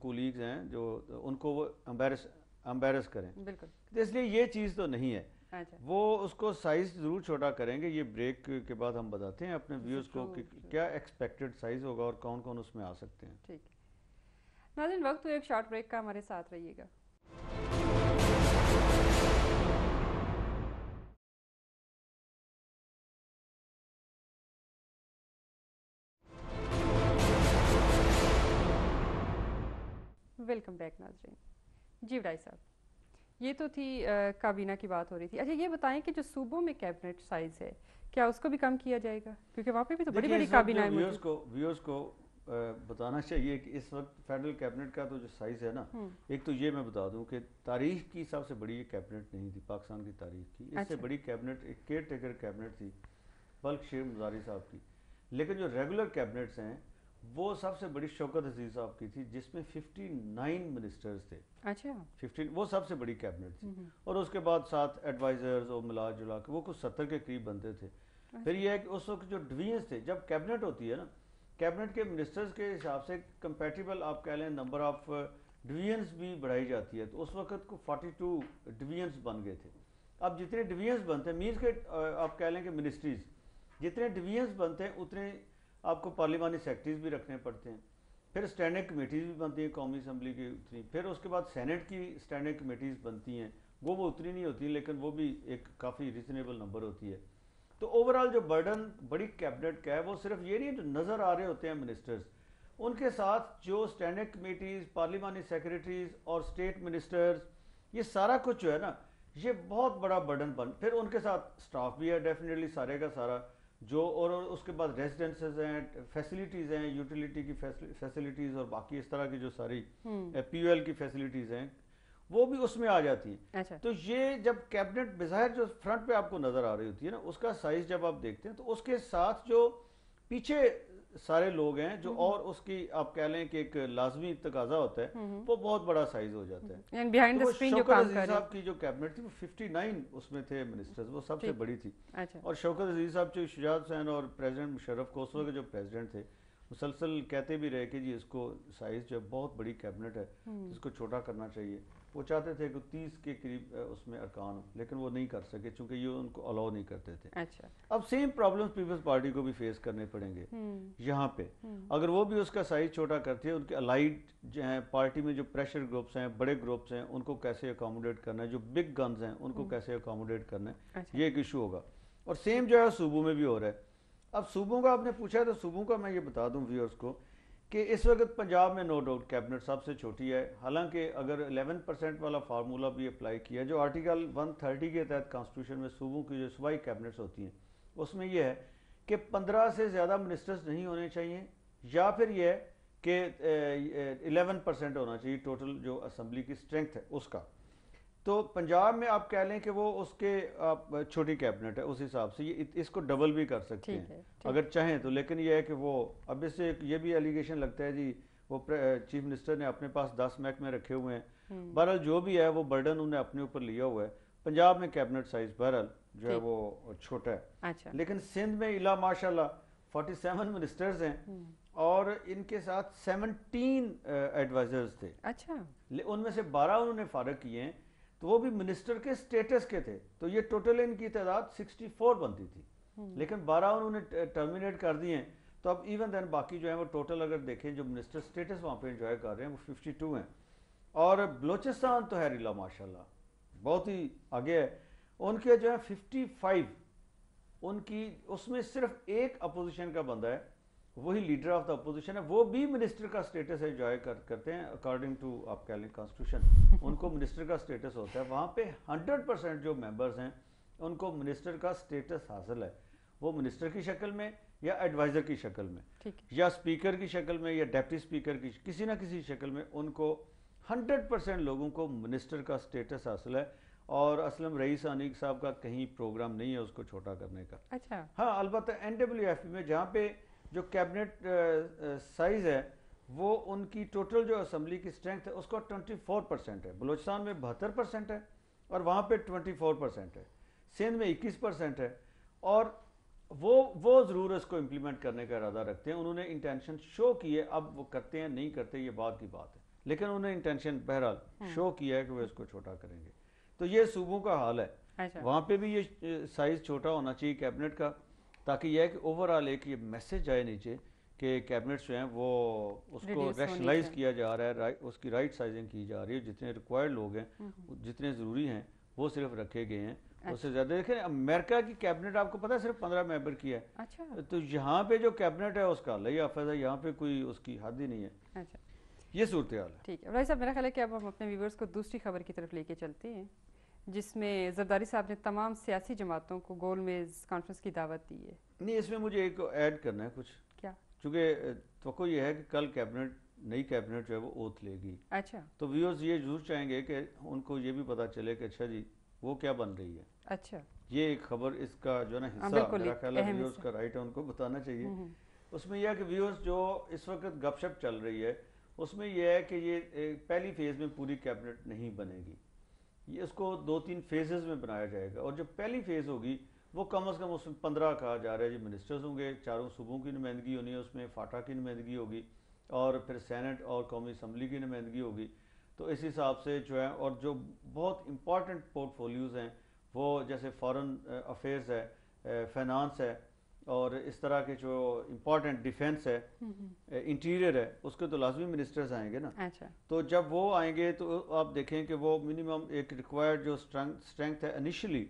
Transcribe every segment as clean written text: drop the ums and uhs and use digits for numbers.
Colleagues ہیں جو ان کو وہ امبیرس کریں. بالکل. اس لیے یہ چیز تو نہیں ہے. اچھا. وہ اس کو سائز ضرور چھوٹا کریں گے. یہ بریک کے بعد ہم بتاتے ہیں اپنے ویورز کو کہ کیا ایکسپیکٹڈ سائز ہوگا اور کون کون اس میں آ سکتے ہیں. ٹھیک ہے ناظرین، وقت تو ایک شارٹ بریک کا، ہمارے ساتھ رہیے گا. ویلکم بیک ناظرین. جی بھائی صاحب، یہ تو تھی کابینہ کی بات ہو رہی تھی. اچھا یہ بتائیں کہ جو صوبوں میں کیبنٹ سائز ہے کیا اس کو بھی کم کیا جائے گا؟ کیونکہ وہاں پہ بھی تو بڑی بڑی کابینہ ہیں. ویورز کو بتانا چاہیے کہ اس وقت فیڈرل کیبنٹ کا تو جو سائز ہے نا، ایک تو یہ میں بتا دوں کہ تاریخ کی سب سے بڑی یہ کیبنٹ نہیں تھی پاکستان کی تاریخ کی. اس سے بڑی کیبنٹ ایک کیئر ٹیکر کیبنٹ تھی بلک شیر مزاری صاحب کی. لیکن جو ریگولر کیبنٹس ہیں وہ سب سے بڑی شوکت عزیز صاحب کی تھی، جس میں 59 منسٹرز تھے. اچھا 15 وہ سب سے بڑی کیبنٹ تھی. اور اس کے بعد 7 ایڈوائزرز اور ملا جلا کے وہ کچھ 70 کے قریب بنتے تھے. پھر یہ ہے کہ اس وقت جو ڈویژنز تھے، جب کیبنٹ ہوتی ہے نا، کیبنٹ کے منسٹرز کے حساب سے کمپیٹیبل آپ کہہ لیں نمبر آف ڈویژنز بھی بڑھائی جاتی ہے. تو اس وقت کو 42 ڈویژنز بن گئے تھے. اب جتنے ڈویژنز بنتے ہیں مینس کے آپ کہہ لیں کہ منسٹریز جتنے ڈویژنز بنتے ہیں اتنے آپ کو پارلیمانی سیکرٹریز بھی رکھنے پڑتے ہیں. پھر اسٹینڈنگ کمیٹیز بھی بنتی ہیں قومی اسمبلی کی اتنی. پھر اس کے بعد سینٹ کی اسٹینڈنگ کمیٹیز بنتی ہیں، وہ اتنی نہیں ہوتی لیکن وہ بھی ایک کافی ریزنیبل نمبر ہوتی ہے. تو اوورآل جو برڈن بڑی کیبنٹ کا ہے وہ صرف یہ نہیں جو نظر آ رہے ہوتے ہیں منسٹرز، ان کے ساتھ جو اسٹینڈنگ کمیٹیز، پارلیمانی سیکریٹریز اور اسٹیٹ منسٹرز، یہ سارا کچھ جو ہے نا یہ بہت بڑا برڈن پھر ان کے ساتھ اسٹاف بھی ہے ڈیفینیٹلی سارے کا سارا جو، اور اس کے بعد ریزیڈنسز ہیں، فیسلٹیز ہیں، یوٹیلیٹی کی فیسلٹیز اور باقی اس طرح کی جو ساری پی او ایل کی فیسلٹیز ہیں وہ بھی اس میں آ جاتی ہیں. تو یہ جب کیبنٹ بظاہر جو فرنٹ پہ آپ کو نظر آ رہی ہوتی ہے نا، اس کا سائز جب آپ دیکھتے ہیں تو اس کے ساتھ جو پیچھے سارے لوگ ہیں جو اور اس کی آپ کہہ لیں کہ ایک لازمی تقاضا ہوتا ہے وہ بہت بڑا سائز ہو جاتا ہے. شوکت عزیز صاحب کی جو کیبنٹ تھی وہ 59 اس میں تھے منسٹرز، وہ سب سے بڑی تھی. اور شوکت عزیز صاحب جو شجاعت حسین اور پریزیڈنٹ مشرف کو اس وقت جو پریزیڈنٹ تھے مسلسل کہتے بھی رہے کہ جی اس کو سائز جو بہت بڑی کیبنٹ ہے اس کو چھوٹا کرنا چاہیے. وہ چاہتے تھے کہ 30 کے قریب اس میں ارکان، لیکن وہ نہیں کر سکے چونکہ یہ ان کو الاؤ نہیں کرتے تھے. اب سیم پرابلم پیپلز پارٹی کو بھی فیس کرنے پڑیں گے یہاں پہ. اگر وہ بھی اس کا سائز چھوٹا کرتے ہیں، ان کے الائڈ جو ہیں پارٹی میں جو پریشر گروپس ہیں، بڑے گروپس ہیں، ان کو کیسے اکاموڈیٹ کرنا ہے، جو بگ گنز ہیں ان کو کیسے اکاموڈیٹ کرنا ہے، یہ ایک ایشو ہوگا. اور سیم جو ہے صوبوں میں بھی ہو رہا ہے. اب صوبوں کا آپ نے پوچھا تو صوبوں کا میں یہ بتا دوں ویورز کو کہ اس وقت پنجاب میں نو ڈاؤٹ کیبنٹ سب سے چھوٹی ہے. حالانکہ اگر 11% والا فارمولا بھی اپلائی کیا جو آرٹیکل 130 کے تحت کانسٹیٹیوشن میں صوبوں کی جو صوبائی کیبنٹس ہوتی ہیں اس میں یہ ہے کہ 15 سے زیادہ منسٹرز نہیں ہونے چاہیے، یا پھر یہ ہے کہ 11% ہونا چاہیے ٹوٹل جو اسمبلی کی اسٹرینتھ ہے اس کا. تو پنجاب میں آپ کہہ لیں کہ وہ اس کے چھوٹی کیبنٹ ہے، اس حساب سے یہ اس کو ڈبل بھی کر سکتے ہیں اگر چاہیں تو. لیکن یہ ہے کہ وہ اب اس سے یہ بھی ایلیگیشن لگتا ہے جی وہ چیف منسٹر نے اپنے پاس 10 محکمے رکھے ہوئے ہیں. بہرحال جو بھی ہے وہ برڈن انہوں نے اپنے اوپر لیا ہوا ہے. پنجاب میں کیبنٹ سائز بہرحال جو ہے وہ چھوٹا ہے. لیکن سندھ میں الا ماشاء اللہ 47 منسٹرز ہیں اور ان کے ساتھ 17 ایڈوائزرز تھے. ان میں سے 12 انہوں نے فارغ کیے ہیں، تو وہ بھی منسٹر کے سٹیٹس کے تھے. تو یہ ٹوٹل ان کی تعداد 64 بنتی تھی، لیکن 12 انہوں نے ٹرمینیٹ کر دیے ہیں. تو اب ایون دین باقی جو ہیں وہ ٹوٹل اگر دیکھیں جو منسٹر سٹیٹس وہاں پہ انجوائے کر رہے ہیں وہ 52 ہیں. اور بلوچستان تو ہے اللہ ماشاءاللہ بہت ہی آگے ہے. ان کے جو ہے 55 ان کی اس میں صرف ایک اپوزیشن کا بندہ ہے، وہی لیڈر آف دا اپوزیشن ہے، وہ بھی منسٹر کا سٹیٹس انجوائے کرتے ہیں اکارڈنگ ٹو آپ کہہ لیں کانسٹیٹیوشن. ان کو منسٹر کا سٹیٹس ہوتا ہے. وہاں پہ 100% جو ممبرز ہیں ان کو منسٹر کا سٹیٹس حاصل ہے، وہ منسٹر کی شکل میں یا ایڈوائزر کی شکل میں یا اسپیکر کی شکل میں یا ڈیپٹی اسپیکر کی کسی نہ کسی شکل میں ان کو 100% لوگوں کو منسٹر کا سٹیٹس حاصل ہے. اور اسلم رئیس انیق صاحب کا کہیں پروگرام نہیں ہے اس کو چھوٹا کرنے کا. ہاں البتہ NWF میں جہاں پہ جو کیبنٹ سائز ہے وہ ان کی ٹوٹل جو اسمبلی کی اسٹرینتھ ہے اس کا 24% ہے. بلوچستان میں 72% ہے اور وہاں پہ 24% ہے. سندھ میں 21% ہے. اور وہ ضرور اس کو امپلیمنٹ کرنے کا ارادہ رکھتے ہیں. انہوں نے انٹینشن شو کی ہے، اب وہ کرتے ہیں نہیں کرتے یہ بات کی بات ہے. لیکن انہیں انٹینشن بہرحال شو کیا ہے کہ وہ اس کو چھوٹا کریں گے. تو یہ صوبوں کا حال ہے. وہاں پہ بھی یہ سائز چھوٹا ہونا چاہیے کیبنٹ کا, تاکہ یہ ہے کہ اوور آل ایک یہ میسج آئے نیچے کہ کیبنٹس جو ہیں وہ اس کو ریشنلائز کیا جا رہا ہے, اس کی رائٹ سائزنگ کی جا رہی ہے, جتنے ریکوائرڈ لوگ ہیں جتنے ضروری ہیں وہ صرف رکھے گئے ہیں. اس سے زیادہ دیکھیں امریکہ کی کیبنٹ آپ کو پتا ہے صرف 15 ممبر کی ہے. تو یہاں پہ جو کیبنٹ ہے اس کا اللہ ہی حافظ ہے, یہاں پہ کوئی اس کی حد ہی نہیں ہے. یہ صورتحال ہے. ٹھیک ہے بھائی صاحب, میرا خیال ہے کہ اب ہم اپنے ویورز کو دوسری خبر کی طرف لے کے چلتے ہیں, جس میں زرداری صاحب نے تمام سیاسی جماعتوں کو گول میز کانفرنس کی دعوت دی ہے. نہیں, اس میں مجھے ایک ایڈ کرنا ہے کچھ. کیا؟ چونکہ توقع یہ ہے کہ کل کیبنٹ, نئی کیبنٹ جو ہے وہ اوتھ لے گی. اچھا. تو ویورز یہ ضرور چاہیں گے کہ ان کو یہ بھی پتہ چلے کہ اچھا جی وہ کیا بن رہی ہے. اچھا. یہ ایک خبر اس کا جو ہے نا حصہ میرا خیال ہے ویورز کا رائٹ ہے ان کو بتانا چاہیے. اس میں یہ ہے کہ ویورز جو اس وقت گپ شپ چل رہی ہے اس میں یہ ہے کہ یہ پہلی فیز میں پوری کیبنٹ نہیں بنے گی, یہ اس کو 2-3 فیزز میں بنایا جائے گا. اور جو پہلی فیز ہوگی وہ کم از کم اس میں 15 کہا جا رہا ہے جی منسٹرز ہوں گے, چاروں صوبوں کی نمائندگی ہونی ہے, اس میں فاٹا کی نمائندگی ہوگی اور پھر سینٹ اور قومی اسمبلی کی نمائندگی ہوگی. تو اس حساب سے جو ہے, اور جو بہت امپورٹنٹ پورٹ فولیوز ہیں وہ جیسے فارن افیئرز ہے, فائنانس ہے, اور اس طرح کے جو امپورٹنٹ ڈیفینس ہے, انٹیریئر ہے, اس کے تو لازمی منسٹرز آئیں گے نا. تو جب وہ آئیں گے تو آپ دیکھیں کہ وہ منیمم ایک ریکوائرڈ جو اسٹرینتھ ہے انیشلی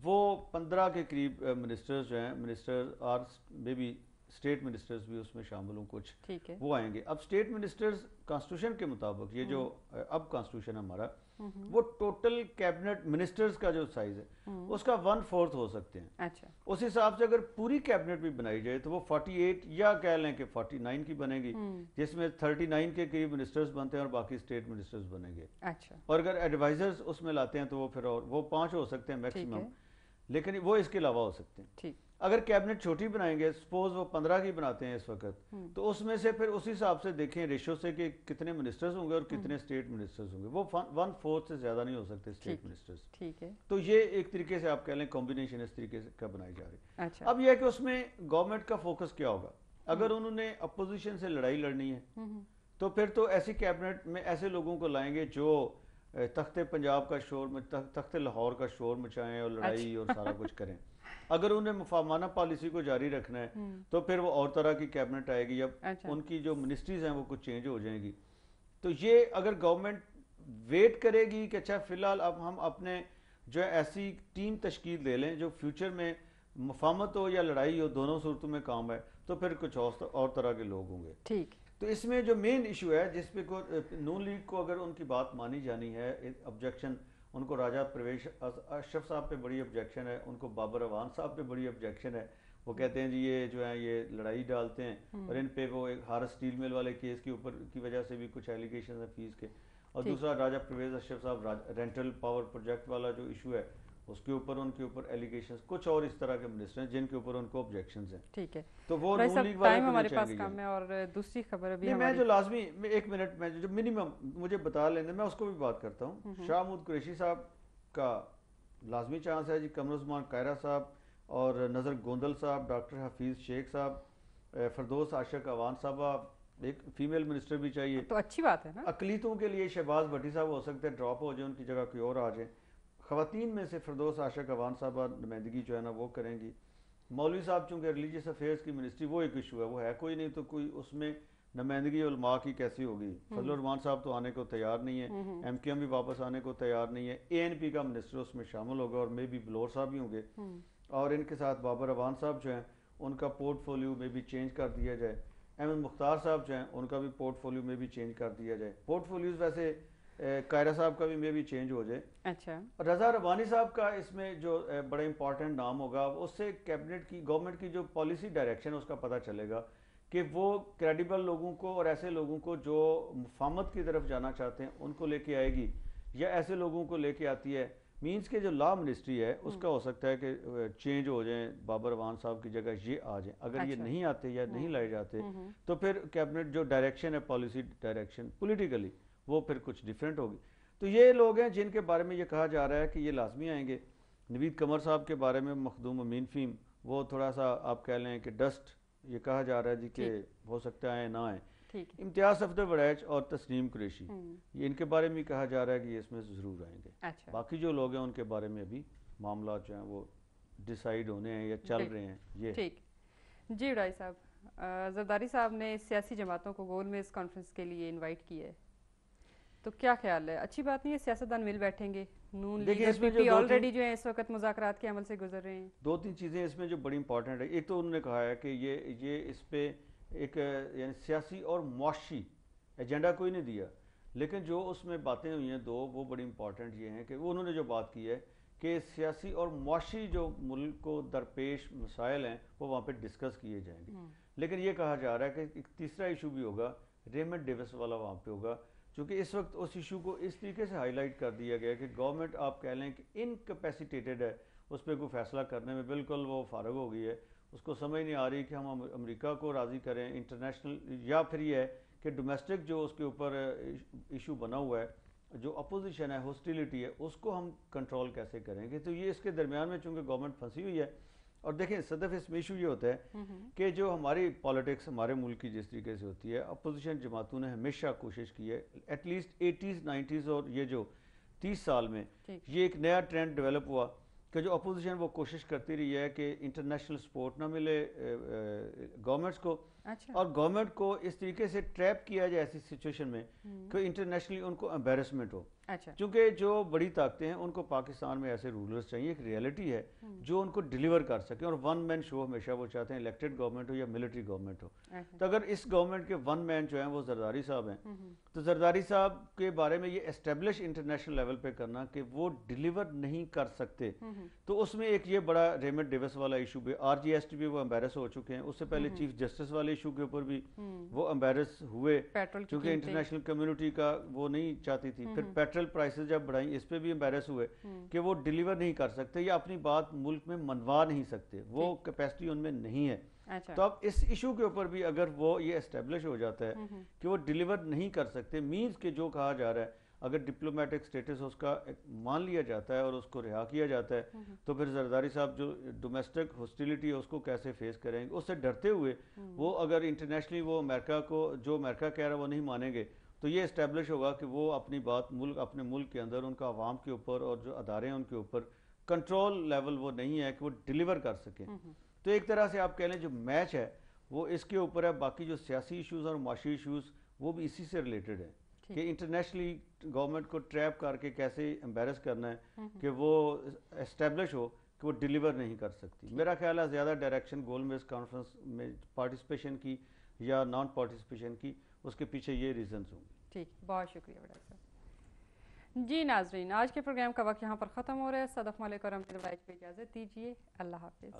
وہ 15 کے قریب منسٹرز جو ہیں, منسٹر اور مے بی اسٹیٹ منسٹرز بھی اس میں شامل ہوں کچھ, وہ آئیں گے. اب اسٹیٹ منسٹرز کانسٹیٹیوشن کے مطابق, یہ جو اب کانسٹیٹیوشن ہمارا, وہ ٹوٹل کیبنٹ منسٹرز کا جو سائز ہے اس کا 1/4 ہو سکتے ہیں. اچھا. اس حساب سے اگر پوری کیبنٹ بھی بنائی جائے تو وہ 48 یا کہہ لیں کہ 49 کی بنے گی, جس میں 39 کے قریب منسٹرز بنتے ہیں اور باقی اسٹیٹ منسٹرز بنیں گے. اچھا. اور اگر ایڈوائزرز اس میں لاتے ہیں تو وہ پھر اور وہ 5 ہو سکتے ہیں میکسیمم, لیکن وہ اس کے علاوہ ہو سکتے ہیں. ٹھیک. اگر کیبنٹ چھوٹی بنائیں گے, سپوز وہ 15 کی بناتے ہیں اس وقت, تو اس میں سے پھر اس حساب سے دیکھیں ریشو سے کہ کتنے منسٹرز ہوں گے اور کتنے اسٹیٹ منسٹرز ہوں گے. وہ 1/4 سے زیادہ نہیں ہو سکتے اسٹیٹ منسٹرز. ٹھیک ہے. تو یہ ایک طریقے سے آپ کہہ لیں کمبینیشن اس طریقے سے کا بنائی جا رہی ہے. اچھا. اب یہ ہے کہ اس میں گورنمنٹ کا فوکس کیا ہوگا. اگر انہوں نے اپوزیشن سے لڑائی لڑنی ہے تو پھر تو ایسی کیبنٹ میں ایسے لوگوں کو لائیں گے جو تخت پنجاب کا شور, تخت لاہور کا شور مچائیں اور لڑائی اور سارا کچھ کریں. اگر انہیں مفاہمانہ پالیسی کو جاری رکھنا ہے تو پھر وہ اور طرح کی کیبنٹ آئے گی, یا ان کی جو منسٹریز ہیں وہ کچھ چینج ہو جائیں گی. تو یہ اگر گورنمنٹ ویٹ کرے گی کہ اچھا فی الحال اب ہم اپنے جو ایسی ٹیم تشکیل دے لیں جو فیوچر میں مفاہمت ہو یا لڑائی ہو, دونوں صورتوں میں کام ہے, تو پھر کچھ اور طرح کے لوگ ہوں گے. ٹھیک. تو اس میں جو مین ایشو ہے جس پہ نون لیگ کو اگر ان کی بات مانی جانی ہے, آبجیکشن ان کو راجہ پرویش اشرف صاحب پہ بڑی آبجیکشن ہے, ان کو بابر اوان صاحب پہ بڑی آبجیکشن ہے. وہ کہتے ہیں جی یہ جو ہے یہ لڑائی ڈالتے ہیں, اور ان پہ وہ ایک ہارس اسٹیل مل والے کیس کے اوپر کی وجہ سے بھی کچھ ایلیگیشن ہیں فیس کے. اور دوسرا راجہ پرویز اشرف صاحب رینٹل پاور پروجیکٹ والا جو ایشو ہے اس کے اوپر ان کے اوپر ایلیگیشنز, کچھ اور اس طرح کے منسٹر ہیں جن کے اوپر ان کو آبجیکشنز ہیں. ٹھیک ہے. تو وہ نون لیگ والے ہمارے پاس کام ہے. اور دوسری خبر ابھی میں جو لازمی 1 منٹ میں جو منیمم مجھے بتا لینے, میں اس کو بھی بات کرتا ہوں. شاہ محمود قریشی صاحب کا لازمی چانس ہے جی, قمر عثمان قائرہ صاحب اور نظر گوندل صاحب, ڈاکٹر حفیظ شیخ صاحب, فردوس عاشق اوان صاحبہ, ایک فیمیل منسٹر بھی چاہیے. تو اچھی بات ہے نا. اقلیتوں کے لیے شہباز بھٹی صاحب ہو سکتے ہیں ڈراپ ہو جائے, ان کی جگہ کوئی اور آ جائے. خواتین میں سے فردوس عاشق اوان صاحبہ نمائندگی جو ہے نا وہ کریں گی. مولوی صاحب چونکہ ریلیجیس افیئرس کی منسٹری وہ ایک ایشو ہے, وہ ہے کوئی نہیں, تو کوئی اس میں نمائندگی علماء کی کیسی ہوگی. فضل الرحمان صاحب تو آنے کو تیار نہیں ہے, ایم کیو ایم بھی واپس آنے کو تیار نہیں ہے, اے این پی کا منسٹر اس میں شامل ہوگا, اور مے بی بلور صاحب بھی ہوں گے, اور ان کے ساتھ بابر اوان صاحب جو ہیں ان کا پورٹ فولیو میں بھی چینج کر دیا جائے. احمد مختار صاحب جو ہیں ان کا بھی پورٹ فولیو میں بھی چینج کر دیا جائے. پورٹ فولیوز ویسے قائرہ صاحب کا بھی میں بھی چینج ہو جائے. اچھا. رضا ربانی صاحب کا اس میں جو بڑا امپورٹنٹ نام ہوگا, اس سے کیبنٹ کی گورنمنٹ کی جو پالیسی ڈائریکشن اس کا پتہ چلے گا کہ وہ کریڈیبل لوگوں کو اور ایسے لوگوں کو جو مفاہمت کی طرف جانا چاہتے ہیں ان کو لے کے آئے گی, یا ایسے لوگوں کو لے کے آتی ہے. مینس کے جو لا منسٹری ہے اس کا ہو سکتا ہے کہ چینج ہو جائیں, بابر اوان صاحب کی جگہ یہ آ جائیں. اگر یہ نہیں آتے یا نہیں لائے جاتے تو پھر کیبنٹ جو ڈائریکشن ہے, پالیسی ڈائریکشن پولیٹیکلی, وہ پھر کچھ ڈیفرنٹ ہوگی. تو یہ لوگ ہیں جن کے بارے میں یہ کہا جا رہا ہے کہ یہ لازمی آئیں گے. نوید قمر صاحب کے بارے میں مخدوم امین فہیم, وہ تھوڑا سا آپ کہہ لیں کہ ڈسٹ, یہ کہا جا رہا ہے جی کہ ہو سکتا ہے نہ آئیں. ٹھیک ہے. امتیاز صفدر وڑیچ اور تسنیم قریشی یہ ان کے بارے میں کہا جا رہا ہے کہ یہ اس میں ضرور آئیں گے. اچھا باقی جو لوگ ہیں ان کے بارے میں ابھی معاملات جو ہیں وہ ڈیسائیڈ ہونے ہیں یا چل رہے ہیں. یہ ٹھیک. جی وڈائی صاحب، زرداری صاحب نے سیاسی جماعتوں کو گول میز کانفرنس کے لیے انوائٹ کیا ہے، تو کیا خیال ہے؟ اچھی بات نہیں ہے سیاستدان مل بیٹھیں گے؟ نون لیگ اور پی پی آلریڈی جو ہے اس وقت مذاکرات کے عمل سے گزر رہے ہیں. 2-3 چیزیں اس میں جو بڑی امپورٹنٹ ہے. ایک تو انہوں نے کہا ہے کہ یہ اس پہ ایک یعنی سیاسی اور معاشی ایجنڈا کوئی نہیں دیا، لیکن جو اس میں باتیں ہوئی ہیں دو وہ بڑی امپورٹنٹ یہ ہیں کہ وہ انہوں نے جو بات کی ہے کہ سیاسی اور معاشی جو ملک کو درپیش مسائل ہیں وہ وہاں پہ ڈسکس کیے جائیں گے. لیکن یہ کہا جا رہا ہے کہ ایک تیسرا ایشو بھی ہوگا، ریمنڈ ڈیوس والا وہاں پہ ہوگا، چونکہ اس وقت اس ایشو کو اس طریقے سے ہائی لائٹ کر دیا گیا کہ گورنمنٹ آپ کہہ لیں کہ انکیپیسیٹیٹڈ ہے، اس پہ کوئی فیصلہ کرنے میں بالکل وہ فارغ ہو گئی ہے. اس کو سمجھ نہیں آ رہی کہ ہم امریکہ کو راضی کریں انٹرنیشنل، یا پھر یہ ہے کہ ڈومیسٹک جو اس کے اوپر ایشو بنا ہوا ہے، جو اپوزیشن ہے، ہوسٹیلیٹی ہے، اس کو ہم کنٹرول کیسے کریں گے. تو یہ اس کے درمیان میں چونکہ گورنمنٹ پھنسی ہوئی ہے. اور دیکھیں صدف اس میں ایشو یہ ہوتا ہے کہ جو ہماری پالیٹکس ہمارے ملک کی جس طریقے سے ہوتی ہے، اپوزیشن جماعتوں نے ہمیشہ کوشش کی ہے ایٹ لیسٹ 80s 90s اور یہ جو 30 سال میں یہ ایک نیا ٹرینڈ ڈیولپ ہوا کہ جو اپوزیشن وہ کوشش کرتی رہی ہے کہ انٹرنیشنل سپورٹ نہ ملے گورنمنٹس کو، اور گورنمنٹ کو اس طریقے سے ٹریپ کیا جائے ایسی سچویشن میں کہ انٹرنیشنلی ان کو امبیرسمنٹ ہو. چونکہ جو بڑی طاقتیں ہیں ان کو پاکستان میں ایسے رولرز چاہیے، ایک ریئلٹی ہے جو ان کو ڈیلیور کر سکیں، اور ون مین شو ہمیشہ وہ چاہتے ہیں، الیکٹڈ گورنمنٹ ہو یا ملٹری گورنمنٹ ہو. تو اگر اس گورنمنٹ کے ون مین جو ہیں وہ زرداری صاحب ہیں، تو زرداری صاحب کے بارے میں یہ اسٹیبلش انٹرنیشنل لیول پہ کرنا کہ وہ ڈیلیور نہیں کر سکتے، تو اس میں ایک یہ بڑا ریمنڈ ڈیوس والا ایشو بھی، آر جی ایس ٹی بھی وہ امبیرس ہو چکے ہیں. اس سے پہلے چیف جسٹس والے ایشو کے اوپر بھی وہ امبیرس ہوئے کیونکہ انٹرنیشنل کمیونٹی کا وہ نہیں چاہتی تھی. پھر پیٹرول پرائسز جب بڑھائیں اس پہ بھی امبیرس ہوئے کہ وہ ڈیلیور نہیں کر سکتے یا اپنی بات ملک میں منوا نہیں سکتے، وہ کیپیسٹی ان میں نہیں ہے. تو اب اس ایشو کے اوپر بھی اگر وہ یہ اسٹیبلش ہو جاتا ہے کہ وہ ڈیلیور نہیں کر سکتے، مینز کہ جو کہا جا رہا ہے اگر ڈپلومیٹک سٹیٹس اس کا مان لیا جاتا ہے اور اس کو رہا کیا جاتا ہے، تو پھر زرداری صاحب جو ڈومیسٹک ہوسٹیلیٹی ہے اس کو کیسے فیس کریں گے. اس سے ڈرتے ہوئے وہ اگر انٹرنیشنلی وہ امریکہ کو جو امریکہ کہہ رہا ہے وہ نہیں مانیں گے، تو یہ اسٹیبلش ہوگا کہ وہ اپنی بات اپنے ملک کے اندر ان کا عوام کے اوپر اور جو ادارے ہیں ان کے اوپر کنٹرول لیول وہ نہیں ہے کہ وہ ڈیلیور کر سکیں. تو ایک طرح سے آپ کہہ لیں جو میچ ہے وہ اس کے اوپر ہے. باقی جو سیاسی ایشوز اور معاشی ایشوز وہ بھی اسی سے ریلیٹڈ ہیں کہ انٹرنیشنلی گورنمنٹ کو ٹریپ کر کے کیسے امبیرس کرنا ہے کہ وہ اسٹیبلش ہو کہ وہ ڈیلیور نہیں کر سکتی. میرا خیال ہے زیادہ ڈائریکشن گول میز کانفرنس میں پارٹیسپیشن کی یا نان پارٹیسپیشن کی، اس کے پیچھے یہ ریزنز ہوں گے. ٹھیک، بہت شکریہ وڈائی صاحب. جی ناظرین، آج کے پروگرام کا وقت یہاں پر ختم ہو رہا ہے. صدف ملک اور امجد وائج کو اجازت دیجیے. اللہ حافظ.